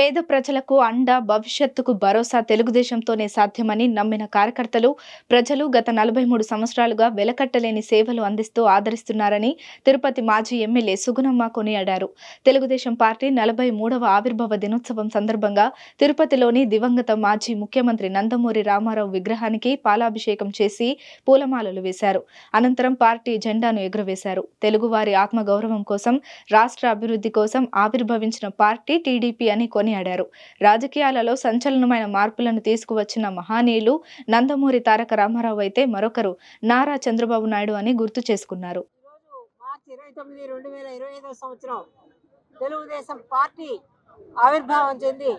పేద ప్రజలకు అండ, భవిష్యత్తుకు భరోసా తెలుగుదేశంతోనే సాధ్యమని నమ్మిన కార్యకర్తలు, ప్రజలు గత 43 సంవత్సరాలుగా వెలకట్టలేని సేవలు అందిస్తూ ఆదరిస్తున్నారని తిరుపతి మాజీ ఎమ్మెల్యే సుగుణమ్మ కొనియాడారు. తెలుగుదేశం పార్టీ 43వ ఆవిర్భావ దినోత్సవం సందర్భంగా తిరుపతిలోని దివంగత మాజీ ముఖ్యమంత్రి నందమూరి రామారావు విగ్రహానికి పాలాభిషేకం చేసి పూలమాలలు వేశారు. అనంతరం పార్టీ జెండాను ఎగురవేశారు. తెలుగువారి ఆత్మగౌరవం కోసం, రాష్ట్ర అభివృద్ధి కోసం ఆవిర్భవించిన పార్టీ టీడీపీ అని కొనియాడారు. రాజకీయాలలో సంచలనమైన మార్పులను తీసుకువచ్చిన మహానీయులు నందమూరి తారక రామారావు అయితే మరొకరు నారా చంద్రబాబు నాయుడు అని గుర్తు చేసుకున్నారు. మార్చి 29, 2025 సంవత్సరం తెలుగుదేశం పార్టీ ఆవిర్భావం చెంది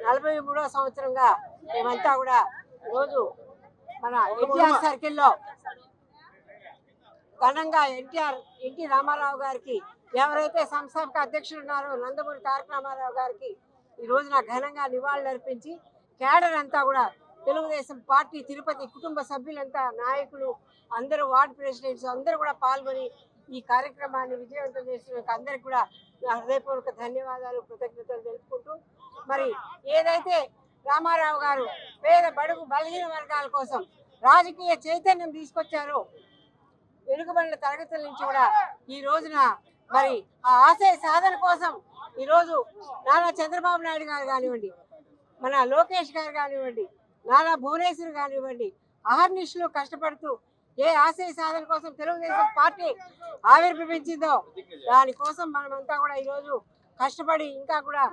43వ సంవత్సరంగా మేమంతా కూడా ఈరోజు మన ఎన్టీఆర్ సర్కిల్లో ఘనంగా ఎన్టీ రామారావు గారికి, ఎవరైతే సంస్థాపక అధ్యక్షులు ఉన్నారో నందమూరి తారక రామారావు గారికి ఈ రోజున ఘనంగా నివాళులు అర్పించి కేడర్ అంతా కూడా తెలుగుదేశం పార్టీ తిరుపతి కుటుంబ సభ్యులంతా, నాయకులు అందరూ, వార్డు ప్రెసిడెంట్స్ అందరూ కూడా పాల్గొని ఈ కార్యక్రమాన్ని విజయవంతం చేసిన అందరికి కూడా నా హృదయపూర్వక ధన్యవాదాలు, కృతజ్ఞతలు తెలుపుకుంటూ, మరి ఏదైతే రామారావు గారు పేద బడుగు బలహీన వర్గాల కోసం రాజకీయ చైతన్యం తీసుకొచ్చారో, వెనుకబడిన తరగతుల నుంచి కూడా ఈ రోజున మరి ఆ ఆశయ సాధన కోసం ఈరోజు నారా చంద్రబాబు నాయుడు గారు కానివ్వండి, మన లోకేష్ గారు కానివ్వండి, నారా భువనేశ్వర్ కానివ్వండి, అహర్నిశలు కష్టపడుతూ ఏ ఆశయ సాధన కోసం తెలుగుదేశం పార్టీ ఆవిర్భవించిందో దానికోసం మనమంతా కూడా ఈరోజు కష్టపడి ఇంకా కూడా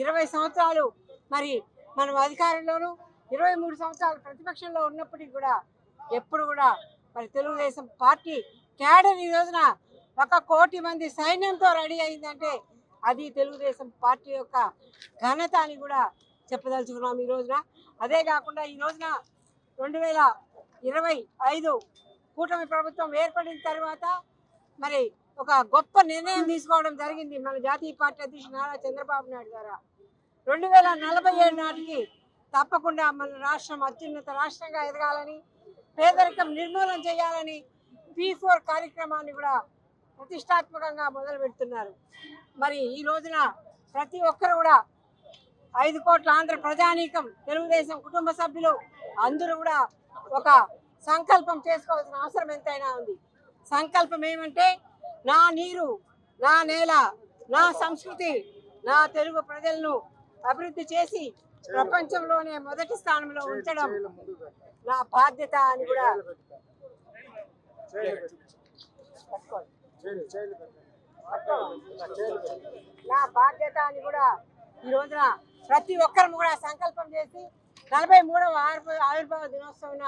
20 సంవత్సరాలు మరి మనం అధికారంలోనూ 23 సంవత్సరాలు ప్రతిపక్షంలో ఉన్నప్పటికీ కూడా ఎప్పుడు కూడా మరి తెలుగుదేశం పార్టీ క్యాడర్ ఈ రోజున 1 కోటి మంది సైన్యంతో రెడీ అయిందంటే అది తెలుగుదేశం పార్టీ యొక్క ఘనత అని కూడా చెప్పదలుచుకున్నాం ఈ రోజున. అదే కాకుండా ఈ రోజున 2025 కూటమి ప్రభుత్వం ఏర్పడిన తర్వాత మరి ఒక గొప్ప నిర్ణయం తీసుకోవడం జరిగింది మన జాతీయ పార్టీ అధ్యక్షుడు నారా చంద్రబాబు నాయుడు గారు. 2047 నాటికి తప్పకుండా మన రాష్ట్రం అత్యున్నత రాష్ట్రంగా ఎదగాలని, పేదరికం నిర్మూలన చేయాలని P4 కార్యక్రమాన్ని కూడా ప్రతిష్టాత్మకంగా మొదలు పెడుతున్నారు. మరి ఈ రోజున ప్రతి ఒక్కరు కూడా 5 కోట్ల ఆంధ్ర ప్రజానీకం, తెలుగుదేశం కుటుంబ సభ్యులు అందరూ కూడా ఒక సంకల్పం చేసుకోవాల్సిన అవసరం ఎంతైనా ఉంది. సంకల్పం ఏమంటే, నా నీరు, నా నేల, నా సంస్కృతి, నా తెలుగు ప్రజలను అభివృద్ధి చేసి ప్రపంచంలోనే మొదటి స్థానంలో ఉంచడం నా బాధ్యత అని కూడా ఈ రోజున ప్రతి ఒక్కరు కూడా సంకల్పం చేసి 43వ ఆవిర్భావ దినోత్సవం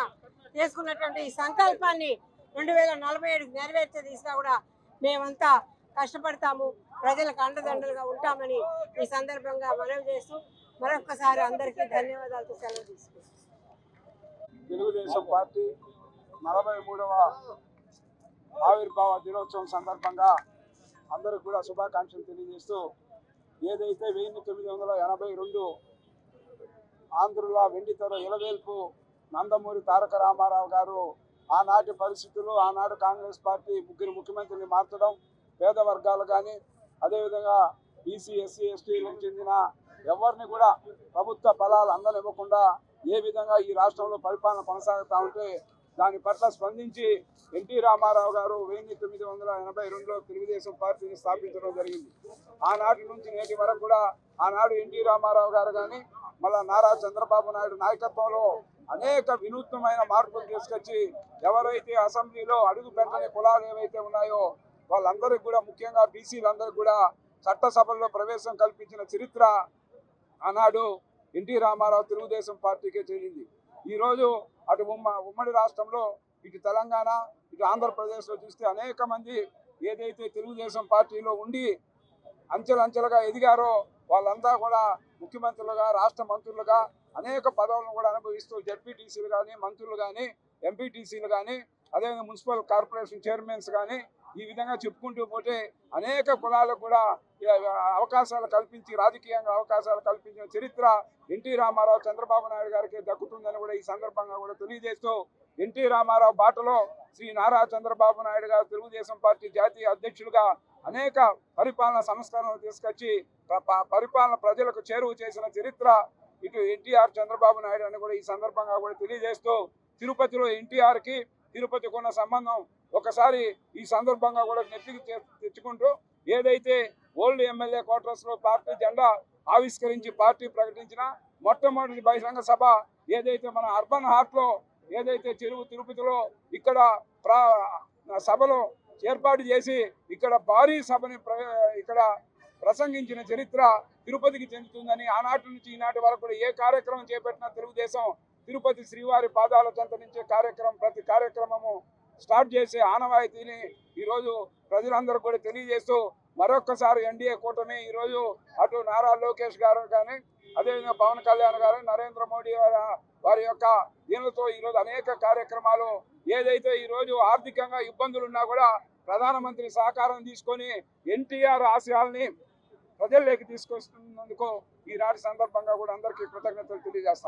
చేసుకున్నటువంటి ఈ సంకల్పాన్ని 2047 నెరవేర్చే దిశగా కూడా మేమంతా కష్టపడతాము, ప్రజలకు అండదండలుగా ఉంటామని ఈ సందర్భంగా మనవి చేస్తూ మరొకసారి అందరికీ ధన్యవాదాలతో సెలవు తీసుకుంటాం. తెలుగుదేశం పార్టీ 43వ ఆవిర్భావ దినోత్సవం సందర్భంగా అందరికి కూడా శుభాకాంక్షలు తెలియజేస్తూ, ఏదైతే 1982 ఆంధ్రుల వెండితెర ఇలవేల్పు నందమూరి తారక రామారావు గారు ఆనాటి పరిస్థితులు, ఆనాడు కాంగ్రెస్ పార్టీ 3 ముఖ్యమంత్రులు మార్చడం, పేద వర్గాలు కానీ అదేవిధంగా బీసీ, ఎస్సీ, ఎస్టీలకు చెందిన ఎవరిని కూడా ప్రభుత్వ ఫలాలు అందనివ్వకుండా ఏ విధంగా ఈ రాష్ట్రంలో పరిపాలన కొనసాగుతూ ఉంటే దాని పట్ల స్పందించి ఎన్టీ రామారావు గారు 1982లో తెలుగుదేశం పార్టీని స్థాపించడం జరిగింది. ఆనాటి నుంచి నేటి వరకు కూడా ఆనాడు ఎన్టీ రామారావు గారు కానీ మళ్ళా నారా చంద్రబాబు నాయుడు నాయకత్వంలో అనేక వినూత్నమైన మార్పులు తీసుకొచ్చి ఎవరైతే అసెంబ్లీలో అడుగు పెట్టని కులాలు ఏవైతే ఉన్నాయో వాళ్ళందరికీ కూడా, ముఖ్యంగా బీసీలందరికీ కూడా చట్టసభల్లో ప్రవేశం కల్పించిన చరిత్ర ఆనాడు ఎన్టీ రామారావు తెలుగుదేశం పార్టీకే చెందింది. ఈరోజు అటు ఉమ్మడి రాష్ట్రంలో, ఇటు తెలంగాణ, ఇటు ఆంధ్రప్రదేశ్లో చూస్తే అనేక మంది ఏదైతే తెలుగుదేశం పార్టీలో ఉండి అంచెలంచెలుగా ఎదిగారో వాళ్ళంతా కూడా ముఖ్యమంత్రులుగా, రాష్ట్ర మంత్రులుగా అనేక పదవులను కూడా అనుభవిస్తూ జడ్పీటీసీలు కానీ, మంత్రులు కానీ, ఎంపీటీసీలు కానీ, అదేవిధంగా మున్సిపల్ కార్పొరేషన్ చైర్మన్స్ కానీ ఈ విధంగా చెప్పుకుంటూ పోతే అనేక కులాలకు కూడా అవకాశాలు కల్పించి రాజకీయంగా అవకాశాలు కల్పించిన చరిత్ర ఎన్టీ రామారావు చంద్రబాబు నాయుడు గారికి దక్కుతుందని కూడా ఈ సందర్భంగా కూడా తెలియజేస్తూ ఎన్టీ రామారావు బాటలో శ్రీ నారా చంద్రబాబు నాయుడు గారు తెలుగుదేశం పార్టీ జాతీయ అధ్యక్షులుగా అనేక పరిపాలన సంస్కరణలు తీసుకొచ్చి పరిపాలన ప్రజలకు చేరువ చేసిన చరిత్ర ఇటు ఎన్టీఆర్ చంద్రబాబు నాయుడు అని కూడా ఈ సందర్భంగా కూడా తెలియజేస్తూ తిరుపతిలో ఎన్టీఆర్కి తిరుపతికి ఉన్న సంబంధం ఒకసారి ఈ సందర్భంగా కూడా నెత్తికి తెచ్చుకుంటూ ఏదైతే ఓల్డ్ ఎమ్మెల్యే క్వార్టర్స్లో పార్టీ జెండా ఆవిష్కరించి పార్టీ ప్రకటించిన మొట్టమొదటి బహిరంగ సభ ఏదైతే మన అర్బన్ హార్ట్లో ఏదైతే తిరుపతిలో ఇక్కడ సభలో ఏర్పాటు చేసి ఇక్కడ భారీ సభని ఇక్కడ ప్రసంగించిన చరిత్ర తిరుపతికి చెందుతుందని ఆనాటి నుంచి ఈనాటి వరకు కూడా ఏ కార్యక్రమం చేపట్టినా తెలుగుదేశం తిరుపతి శ్రీవారి పాదాల చెంత నుంచే ప్రతి కార్యక్రమము స్టార్ట్ చేసే ఆనవాయితీని ఈరోజు ప్రజలందరూ కూడా తెలియజేస్తూ మరొక్కసారి ఎన్డీఏ కూటమి ఈరోజు అటు నారా లోకేష్ గారు కానీ అదేవిధంగా పవన్ కళ్యాణ్ గారు నరేంద్ర మోడీ వారి యొక్క దీనితో ఈరోజు అనేక కార్యక్రమాలు ఏదైతే ఈరోజు ఆర్థికంగా ఇబ్బందులు ఉన్నా కూడా ప్రధానమంత్రి సహకారం తీసుకొని ఎన్టీఆర్ ఆశయాల్ని ప్రజల్లోకి తీసుకొస్తున్నందుకు ఈనాటి సందర్భంగా కూడా అందరికీ కృతజ్ఞతలు తెలియజేస్తాం.